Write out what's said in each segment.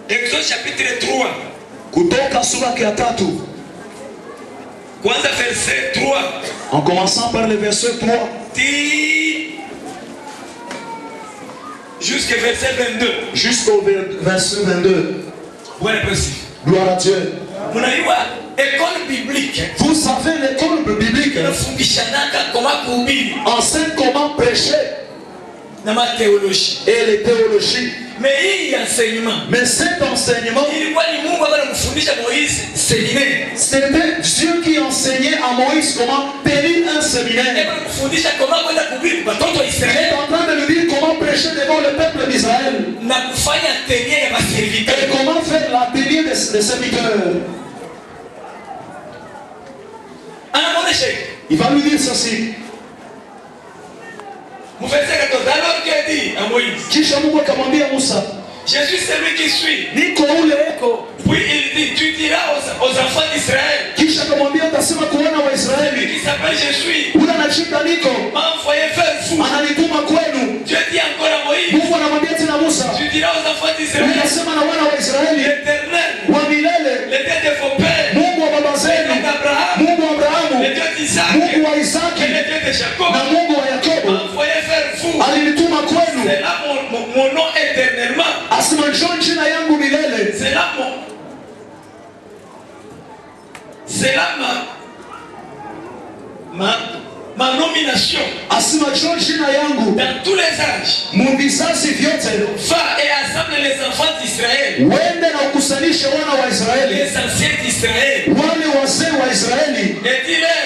Exode chapitre 3. Kutoka sura ya 3. Kwanza verset 3. En commençant par le verset 3. Jusqu'au verset 22. Jusqu'au verset 22. Voilà précis. Gloire à Dieu. École biblique. Vous savez, l'école biblique enseigne comment prêcher et les théologies. Mais cet enseignement, c'était Dieu qui enseignait à Moïse comment tenir un séminaire. Il est en train de lui dire comment prêcher devant le peuple d'Israël et comment faire l'atelier des serviteurs. Il va lui dire ceci. Alors Dieu dit à Moïse, Jésus c'est lui qui suit. Puis il dit, tu diras aux enfants d'Israël, celui qui s'appelle Jésus m'a envoyé vers vous. Dieu dit encore à Moïse, tu diras aux enfants d'Israël, l'Éternel, le Dieu de vos pères, le Dieu d'Abraham, le Dieu d'Isaac et le Dieu de Jacob m'a envoyé vers vous. C'est là mon nom éternellement. C'est là ma nomination. Dans tous les âges. Va et assemble les enfants d'Israël. Les anciens d'Israël. Et dis-leur,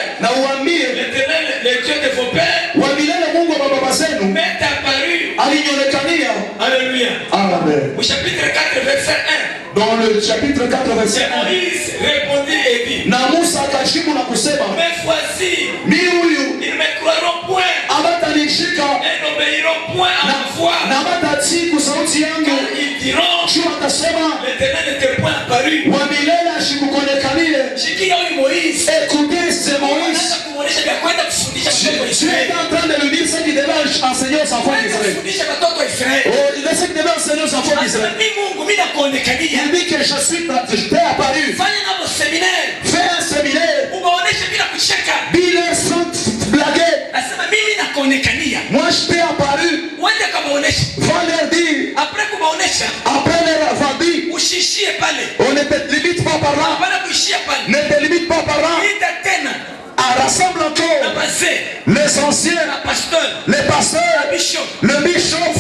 l'Éternel, le Dieu de vos pères, m'est apparu. Alléluia. Amen. Au chapitre 4, verset 1. Dans le chapitre 4, verset 1. Moïse répondit et dit, mais voici, ils ne me croiront point et n'obéiront point à ma voix. Ils diront, l'Éternel n'était point apparu. J'ai dit à Moïse, écoutez, c'est Moïse. Dieu est en train de lui dire ce qu'il devait enseigner aux enfants d'Israël. Il dit ce qu'il devait enseigner aux enfants d'Israël. Il dit que je t'ai apparu. Fais un séminaire. Dis-leur sans blaguer. Moi je t'ai apparu. Va leur dire. Après leur avoir dit. On ne te limite pas par là. Ne te limite pas par là. Rassemble encore les anciens, les pasteurs, le bishop,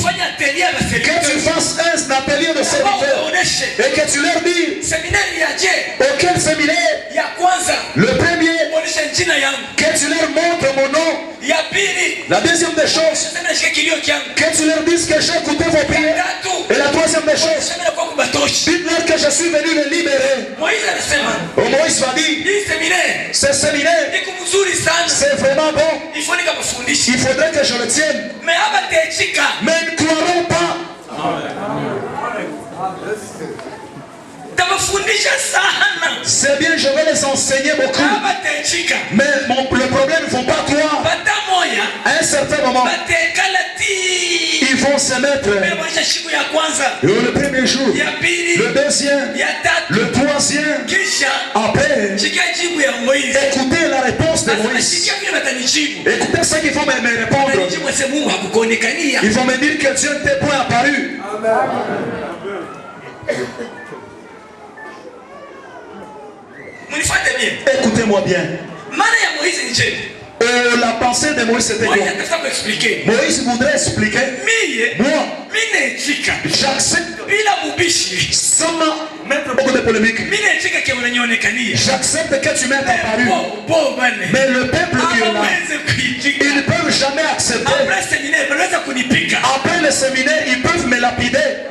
que tu fasses un atelier de serviteurs et que tu leur dises auquel séminaire, le premier, que tu leur montres mon nom. La deuxième des choses, que tu leur dises que j'ai écouté vos prières. Et la troisième des choses, dites-leur que je suis venu les libérer. Moïse va dire, ce séminaire, c'est vraiment bon. Il faudrait que je le tienne. Mais ils ne croiront pas. C'est bien, je vais les enseigner beaucoup. Mais le problème, ils ne vont pas croire. À un certain moment, ils vont se mettre. Le premier jour, le deuxième, le troisième. Après, écoutez la réponse de Moïse. Écoutez ce qu'ils vont me répondre. Ils vont me dire que Dieu n'était point apparu. Écoutez-moi bien. La pensée de Moïse c'était quoi? Moïse voudrait expliquer. Moi, j'accepte sans mettre beaucoup de polémique. J'accepte que tu m'aies apparu. Mais le peuple qui est là, ils ne peuvent jamais accepter. Après le séminaire, ils peuvent me lapider.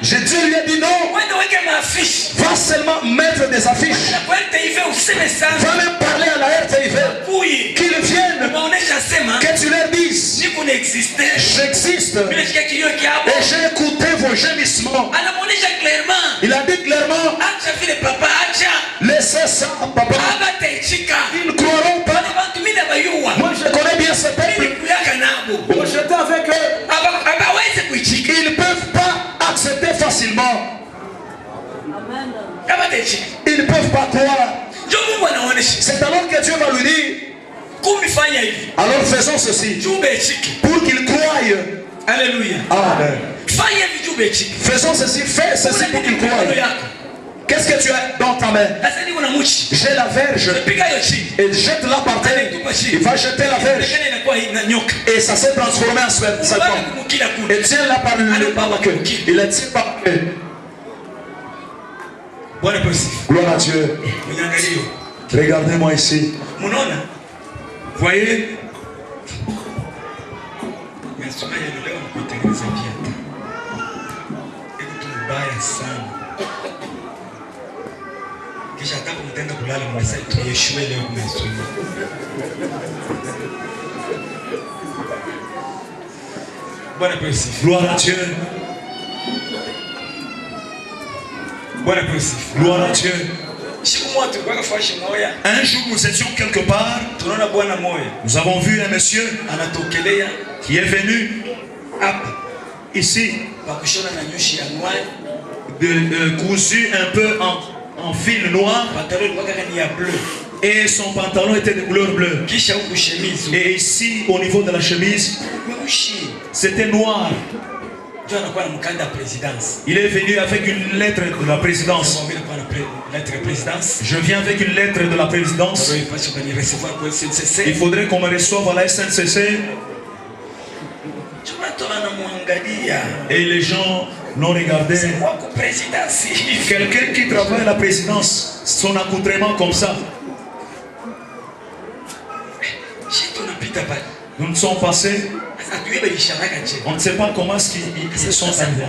Dieu lui a dit non. Va seulement mettre des affiches. Va même parler à la RTV. Qu'ils viennent. Que tu leur dises. J'existe. Et j'ai écouté vos gémissements. Il a dit clairement. Laissez ça, papa. Ils ne croiront pas. Moi je connais bien ce peuple. J'étais avec eux. Ils ne peuvent pas croire. C'est alors que Dieu va lui dire, alors faisons ceci pour qu'ils croient. Alléluia. Amen. Faisons ceci, fais ceci pour qu'ils croient. Qu'est-ce que tu as dans ta main? J'ai la verge. Et jette-la par terre. Il va jeter la verge. Et ça s'est transformé en serpent. Et tiens-la par la queue. Il la tient par la queue. Gloire à Dieu. Regardez-moi ici. Voyez? Kisha hata kumtenda kulala mwasa tuyeshwe leo kumesoma. Bwana Yesu. Gloire à Dieu. Bwana Yesu. Gloire à Dieu. Un jour nous étions quelque part. Nous avons vu un monsieur qui est venu ici cousu un peu en fil noir et son pantalon était de couleur bleue. Et ici au niveau de la chemise c'était noir. Il est venu avec une lettre de la présidence. Je viens avec une lettre de la présidence. Il faudrait qu'on me reçoive à la SNCC. Et les gens l'ont regardé. Quelqu'un qui travaille à la présidence, son accoutrement comme ça. Nous nous sommes passés. On ne sait pas comment ils se sont arrivés.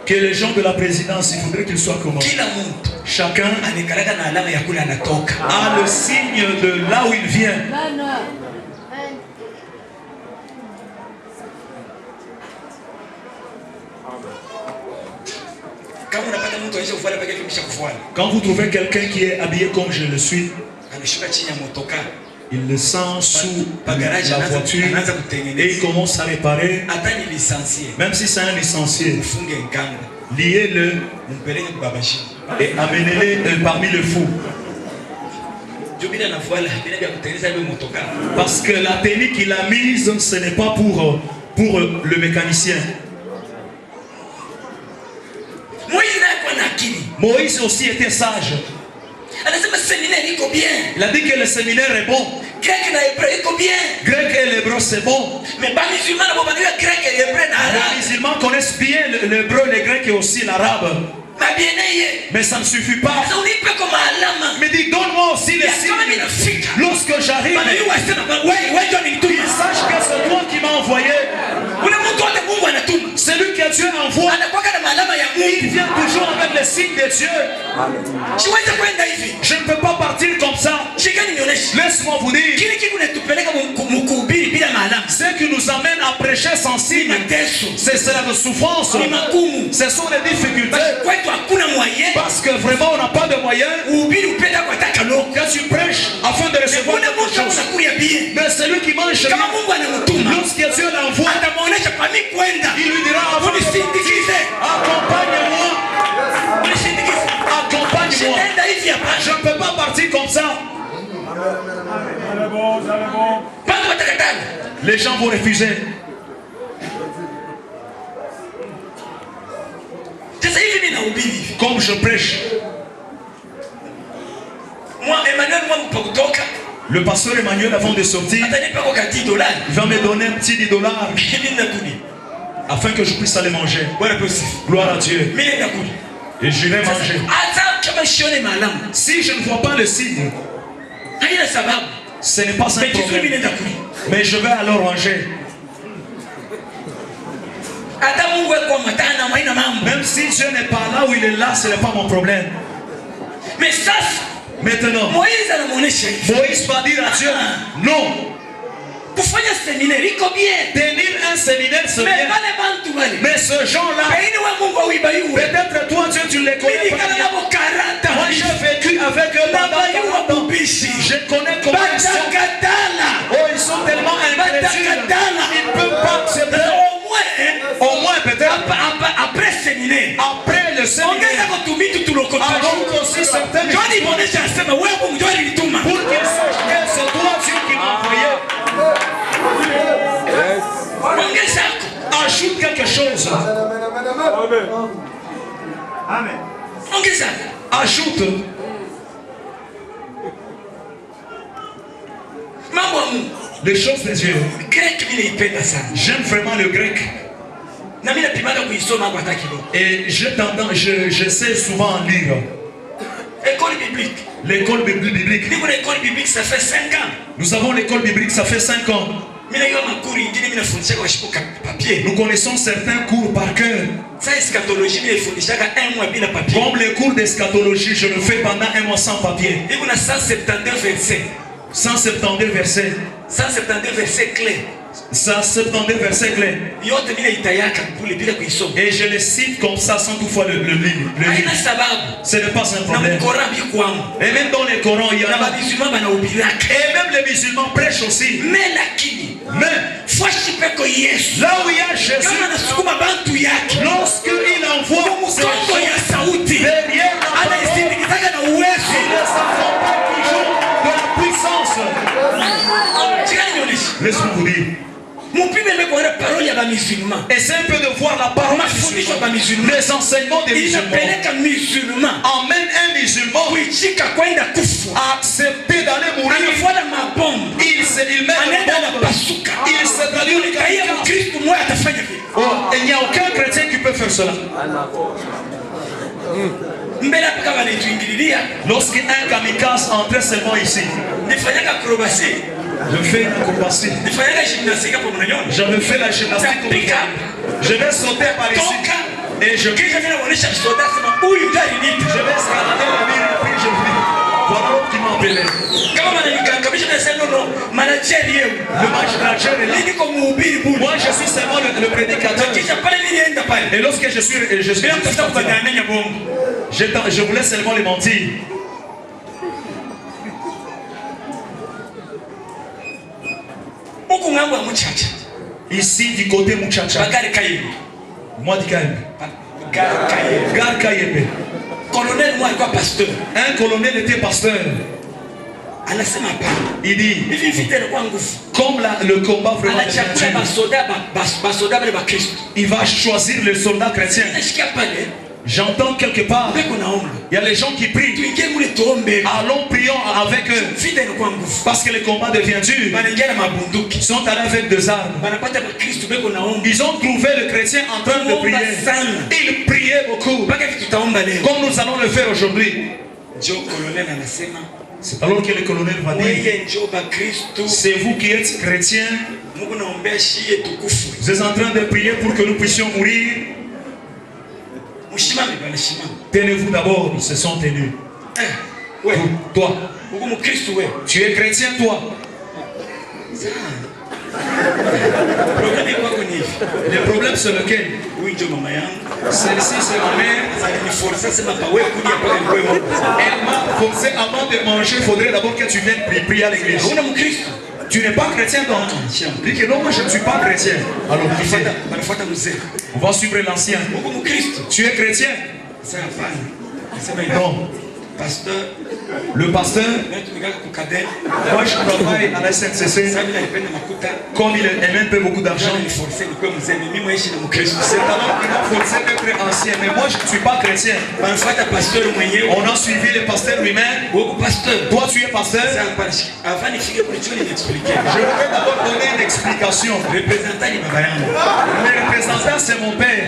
Que les gens de la présidence, il faudrait qu'ils soient comment? Chacun a le signe de là où il vient. Quand vous trouvez quelqu'un qui est habillé comme je le suis, il le sent sous la voiture et il commence à réparer. Même si c'est un licencié, liez-le et amenez-le parmi les fous. Parce que la tenue qu'il a mise, ce n'est pas pour le mécanicien. Moïse aussi était sage. Il a dit que le séminaire est bon. Grec et l'hébreu c'est bon. Mais les musulmans connaissent bien l'hébreu, le grec et aussi l'arabe. Mais ça ne suffit pas. Mais dis, donne-moi aussi les signes. Lorsque j'arrive, qu'il sache que c'est toi qui m'as envoyé. Celui que Dieu envoie, il vient toujours avec les signes de Dieu. Je ne peux pas partir comme ça. Laisse-moi vous dire. Ce qui nous amène à prêcher sans signe, c'est cela de souffrance. Ce sont les difficultés. Parce que vraiment on n'a pas de moyens. Que tu prêches afin de recevoir quelque chose. Mais celui qui mange, lorsque Dieu l'envoie, il lui dira accompagne-moi. Accompagne-moi. Je ne peux pas partir comme ça. Les gens vont refuser. Comme je prêche. Le pasteur Emmanuel, avant de sortir, il va me donner un petit $10 afin que je puisse aller manger. Gloire à Dieu. Et j'irai manger. Si je ne vois pas le signe, ce n'est pas un problème. Mais je vais alors manger. Même si Dieu n'est pas là où il est là, ce n'est pas mon problème. Mais ça, maintenant, Moïse va dire à Dieu, non. Tenir un séminaire, c'est bien. Mais ce genre-là, peut-être toi, Dieu, tu les connais pas. Moi, j'ai vécu avec eux pendant 40 ans. Je connais comment ils sont. Oh, ils sont tellement incrédules. Ils ne peuvent pas accepter. Au moins peut-être. Après séminaire. Après le séminaire. Ajoute aussi certaines choses. Pour qu'il sache que c'est toi Dieu qui m'a envoyé. Ajoute quelque chose. Amen. Ajoute. Les choses de Dieu. J'aime vraiment le grec. Et je sais souvent lire. L'école biblique. Ça fait 5 ans. Nous avons l'école biblique, ça fait 5 ans. Nous connaissons certains cours par cœur. Comme les cours d'eschatologie, je le fais pendant 1 mois sans papier. 172 versets. 172 versets clés. 172 versets clés. Et je les cite comme ça sans toutefois le lire. Ce n'est pas un problème. Et même dans les Corans, il y en a. Et même les musulmans prêchent aussi. Mais là où il y a Jésus, lorsqu'il envoie ses gens derrière la parole, il ne s'accompagne toujours de la puissance. Laisse-moi vous dire. Et c'est un peu de voir la parole des musulmans, les enseignements des musulmans. Emmène un musulman à accepter d'aller mourir. Il met le il se traduit le il n'y a aucun chrétien qui peut faire cela. Lorsqu'un kamikaze entrait seulement ici, je fais une acrobatie. J'avais fait la gymnastique. Je vais sauter par ici. Et je vais escalader la ville et puis je dis, voilà l'autre qui m'a appelé. Le manager est là. Moi je suis seulement le prédicateur. Et lorsque je suis je voulais seulement les mentir. Ici du côté Muchacha. Moi du Kaïbe. Gare Kaïbe. Colonel, moi, quoi, pasteur. Un colonel était pasteur. Il dit, comme le combat vraiment il va choisir le soldat chrétien. J'entends quelque part, il y a les gens qui prient. Allons prions avec eux. Parce que le combat devient dur. Ils sont allés avec des armes. Ils ont trouvé le chrétien en train de prier. Il priait beaucoup. Comme nous allons le faire aujourd'hui. C'est alors que le colonel va dire, c'est vous qui êtes chrétien. Vous êtes en train de prier pour que nous puissions mourir. Tenez-vous d'abord, ils se sont tenus. Toi, tu es chrétien, toi. Le problème c'est lequel? Celle-ci c'est ma mère. Elle m'a forcé avant de manger. Il faudrait d'abord que tu viennes prier à l'église. Tu n'es pas chrétien donc? Dis que non, moi je ne suis pas chrétien. Alors on va suivre l'ancien. Tu es chrétien? Non. Le pasteur, moi je travaille à la SNCC. Comme il aime un peu beaucoup d'argent, c'est alors qu'il m'a forcé d'être ancien. Mais moi je ne suis pas chrétien. On a suivi le pasteur lui-même. Toi tu es pasteur. Je voudrais d'abord donner une explication. Le représentant c'est mon père.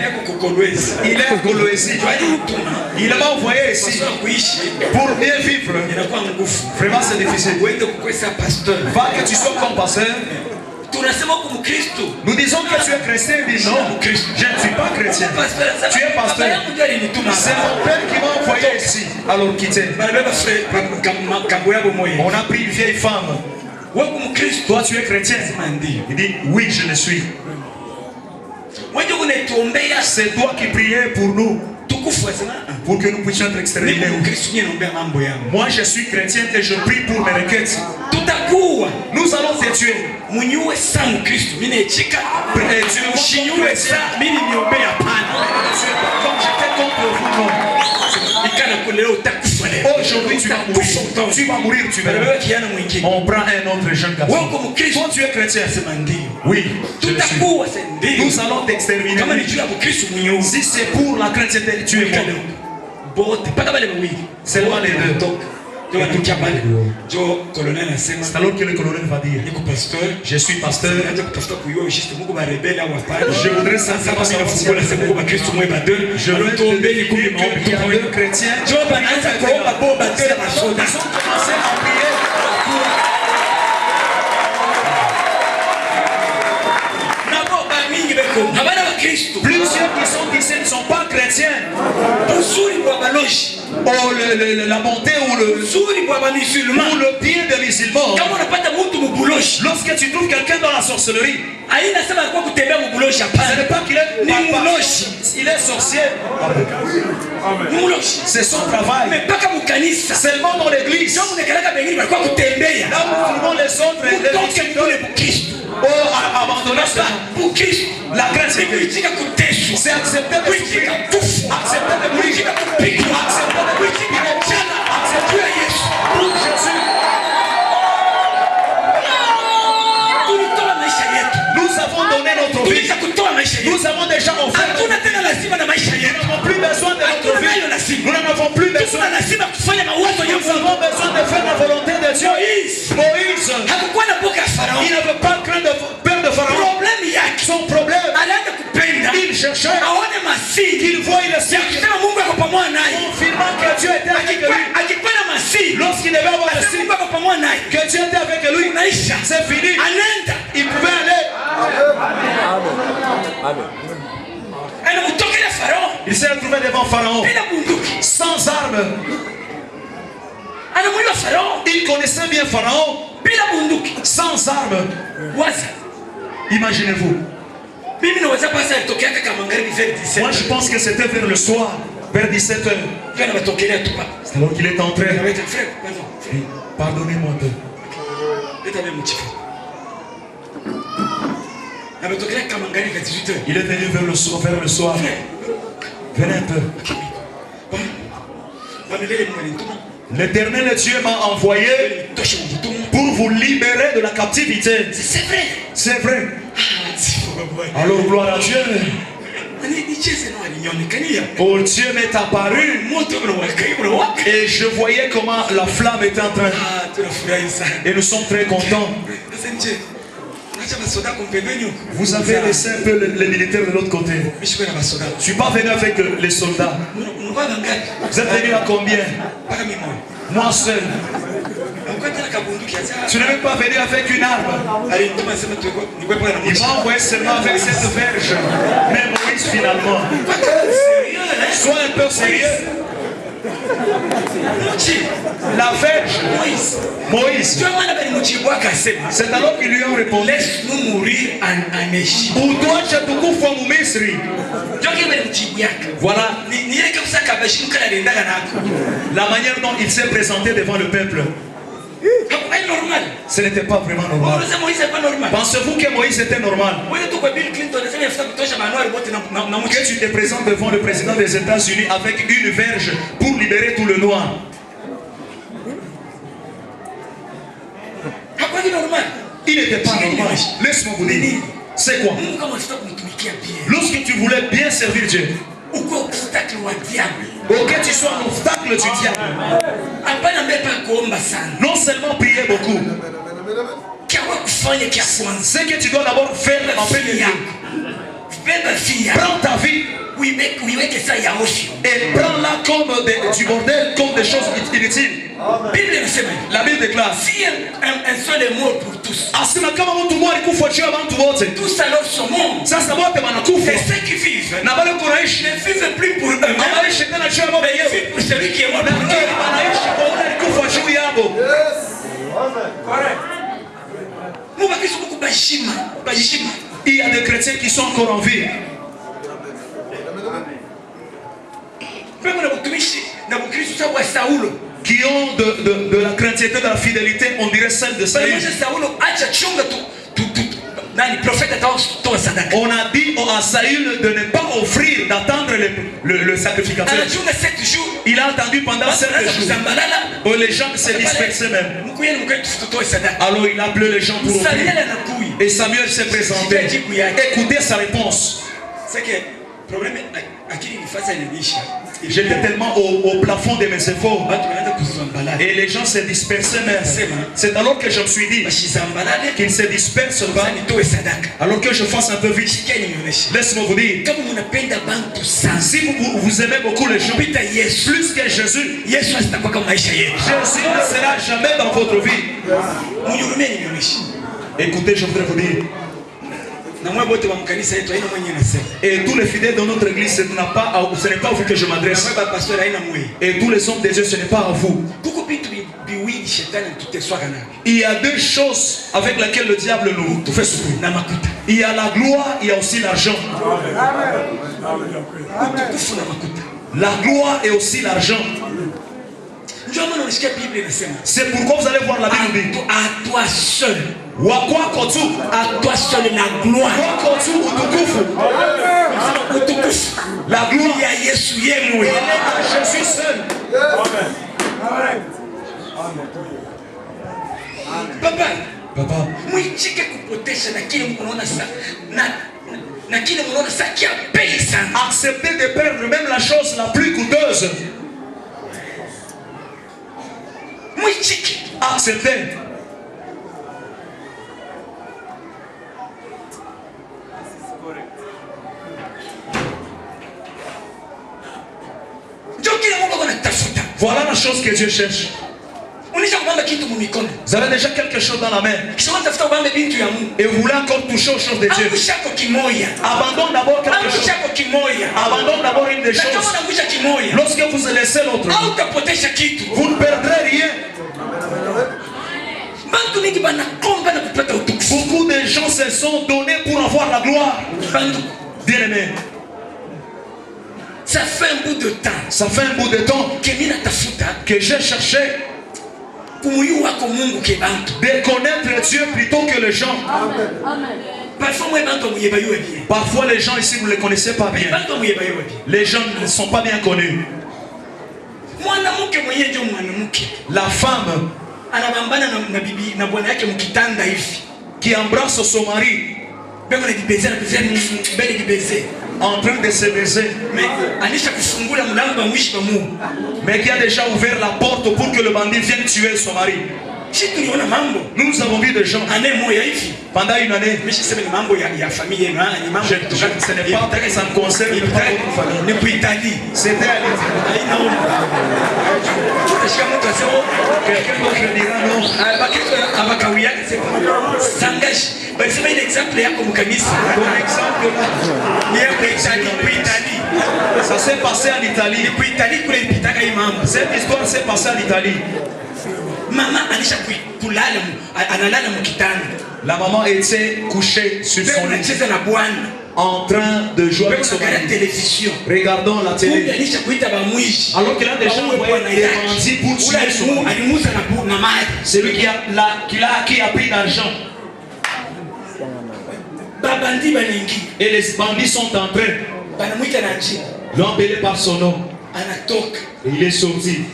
Il est Coloésie. Il m'a envoyé ici pour bien vivre. Vraiment c'est difficile. Va que tu sois comme pasteur. Nous disons que tu es chrétien, mais non, je ne suis pas chrétien. Tu es pasteur. C'est mon père qui m'a envoyé ici. Alors quittez. On a pris une vieille femme. Toi tu es chrétien? Il dit oui, je le suis. C'est toi qui priais pour nous, pour que nous puissions être exterminés. Moi je suis chrétien et je prie pour mes requêtes. Nous allons te tuer. Comme j'étais contre vous, non. Aujourd'hui, tu vas mourir, tu verras. On prend un autre jeune garçon. Toi, tu es chrétien. Oui, je le suis. Nous allons t'exterminer. Si c'est pour la chrétienté, tu es mort. Seulement les deux. C'est alors que le colonel va dire, je suis pasteur. Je voudrais simplement savoir si je veux tomber les coups de chrétiens. Ils ont commencé à prier. Plusieurs qui sont ici ne sont pas chrétiens. Oh, la bonté ou le bien des musulmans. Lorsque tu trouves quelqu'un dans la sorcellerie, ce n'est pas qu'il est il est sorcier. C'est son travail. Seulement dans l'église. Là où les autres abandonner la grâce de Dieu. C'est accepter de souffrir, accepter de mourir, accepter de accepter Jésus pour Jésus. Nous avons donné notre vie. Nous avons déjà offert. Nous n'avons plus besoin de notre vie. Nous n'en avons plus besoin. Nous avons besoin de faire la volonté de Dieu. Moïse, il n'avait pas craint peur de Pharaon. Son problème, il cherchait qu'il voie le ciel, confirmant que Dieu était avec lui. Lorsqu'il devait avoir le signe que Dieu était avec lui, c'est fini. Il pouvait aller. Il s'est retrouvé devant Pharaon sans armes. Il connaissait bien Pharaon sans armes. Imaginez-vous. Moi je pense que c'était vers le soir, vers 17h. C'est alors qu'il est entré. Pardonnez-moi un peu. Il est venu vers le soir. Venez un peu. L'Éternel Dieu m'a envoyé pour vous libérer de la captivité. C'est vrai. C'est vrai. Alors gloire à Dieu. Oh, Dieu m'est apparu et je voyais comment la flamme était en train. Et nous sommes très contents. Vous avez laissé un peu les militaires de l'autre côté. Je ne suis pas venu avec les soldats. Vous êtes venu à combien? Moi seul. Tu n'es même pas venu avec une arme. Il m'a envoyé seulement avec cette verge. Mais Moïse finalement. Sois un peu sérieux. La verge, Moïse. C'est alors qu'ils lui ont répondu, laisse-nous mourir en Égypte. Voilà la manière dont il s'est présenté devant le peuple. Ce n'était pas vraiment normal. Pensez-vous que Moïse était normal? Que tu te présentes devant le président des États-Unis avec une verge pour libérer tout le noir. Il n'était pas normal. Laisse-moi vous dire. C'est quoi? Lorsque tu voulais bien servir Dieu, que tu sois un obstacle du diable. Non seulement prier beaucoup. Ce que tu dois d'abord faire en premier lieu. Prends ta vie et prends-la comme du bordel, comme des choses inutiles. La Bible déclare, si un seul est mort pour tous, tous alors sont morts. Et ceux qui vivent ne vivent plus pour eux-mêmes, mais ils vivent pour celui qui est mort pour eux. Il y a des chrétiens qui sont encore en vie. Qui ont de la chrétienté, de la fidélité, on dirait celle de Saül. On a dit à Saül de ne pas offrir, d'attendre le sacrificateur. Il a attendu pendant 7 jours. Oh, les gens se dispersaient même. Alors il a appelé les gens pour offrir. Et Samuel s'est présenté. Écoutez sa réponse. J'étais tellement au plafond de mes efforts. Et les gens se dispersaient même. C'est alors que je me suis dit qu'ils ne se dispersent pas. Alors que je fasse un peu vite. Laisse-moi vous dire. Si vous aimez beaucoup les gens, plus que Jésus, Jésus ne sera jamais dans votre vie. Écoutez, je voudrais vous dire. Et tous les fidèles de notre église, ce n'est pas à vous que je m'adresse. Et tous les hommes des yeux, ce n'est pas à vous. Il y a 2 choses avec lesquelles le diable nous fait souffrir. Il y a la gloire, il y a aussi l'argent. La gloire et aussi l'argent. C'est pourquoi vous allez voir la Bible dit à toi seul. À toi seul la gloire. La gloire à Jésus seul. Papa. Acceptez de perdre même la chose la plus coûteuse. Acceptez. Voilà la chose que Dieu cherche. Vous avez déjà quelque chose dans la main. Et vous voulez encore toucher aux choses de Dieu. Abandonne d'abord quelque chose. Abandonne d'abord une des choses. Lorsque vous laissez l'autre, vous ne perdrez rien. Beaucoup de gens se sont donnés pour avoir la gloire. Bien aimé. Ça fait un bout de temps. Ça fait un bout de temps que j'ai cherché de connaître Dieu plutôt que les gens. Parfois les gens ici vous ne les connaissez pas bien. Les gens ne sont pas bien connus. La femme qui embrasse son mari en train de se baiser, mais qui a déjà ouvert la porte pour que le bandit vienne tuer son mari. Nous avons vu des gens pendant une année. Ce n'est pas que ça ne concerne pas votre famille. C'était à quelqu'un d'autre dira non. Ça s'est passé en Italie. Cette histoire s'est passée en Italie. La maman était couchée sur son lit en train de jouer avec son mari. Regardons la télé. Alors qu'il a déjà envoyé des bandits pour tuer son mari. C'est lui qui a pris l'argent. Et les bandits sont entrés. L'ont appelé par son nom. Et il est sorti.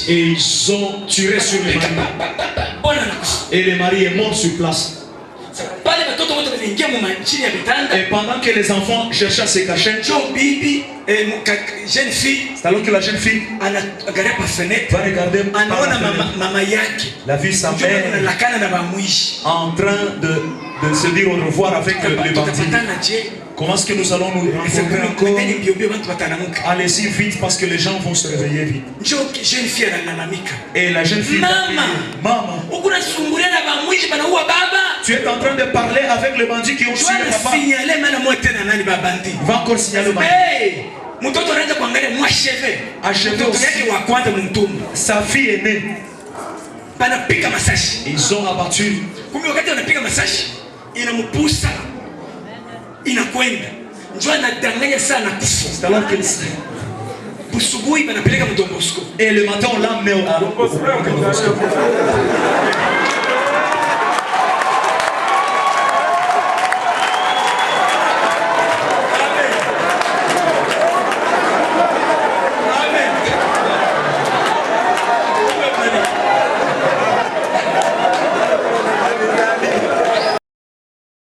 Et ils ont tiré sur le mari. Et le mari est mort sur place. Et pendant que les enfants cherchaient à se cacher, c'est alors que la jeune fille va regarder par la vue sa mère en train de se dire au revoir avec les bandits. Comment est-ce que nous allons nous rencontrer encore? Allez-y vite parce que les gens vont se réveiller vite. Et la jeune fille Maman, tu es en train de parler avec le bandit qui ont tué le papa. Il va encore signaler le bandit. Achevé aussi. Sa fille est née. Ils ont abattu. Inakwenda njoo anadanganya sana kufa. Busubuhi banapeleka mdombosko. Et le matin on l'a mis au